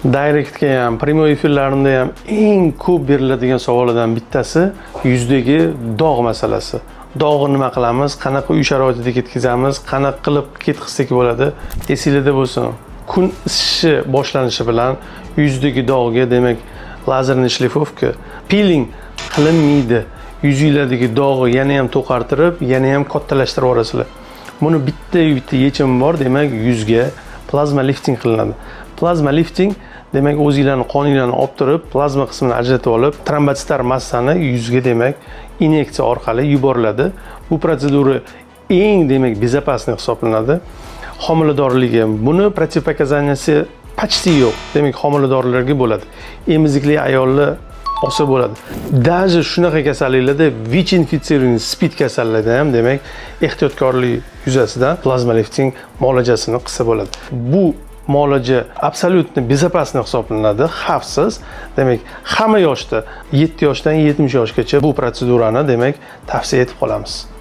Directga ham, prямой efirlarimda ham eng ko'p beriladigan savollardan bittasi yuzdagi dog' masalasi. Dog'ni nima qilamiz, qanaqa uy sharoitida ketkazamiz, qanaqa qilib ketkizsak bo'ladi? Esingizda bo'lsin. Kun isishi boshlanishi bilan yuzdagi dog'ga, demak, lazerniy shlifovka, peeling qilinmaydi. Yuzinglardagi dog'ni yana ham to'qartirib, yana ham kattalashtirib yuborasizlar. Buni bitta yechimi bor, demak, yuzga plazma lifting qilinadi. Plazma lifting demak, o'zingizlarning qoninglarni olib turib, plazma qismini ajratib olib, trombotitlar massani yuzga, demak, inyeksiya orqali yuboriladi. Bu protsedura eng, demak, bezopasniy hisoblanadi. Homiladorligi buni противопоказанияsi почти yo'q. Demak, homiladorlarga bo'ladi. Emizikli ayollar olsa bo'ladi. Даже shunaqa kasalliklarda VICH infitsirованный SPID kasalligida ham, demak, ehtiyotkorlik yuzasidan plazma lifting muolajasini qilsa bo'ladi. Bu muolaja absolyutni bezopasniy hisoblanadi, xavfsiz. Demak, hamma yoshda 7 yoshdan 70 yoshgacha bu protsedurani, demak, tavsiya etib qolamiz.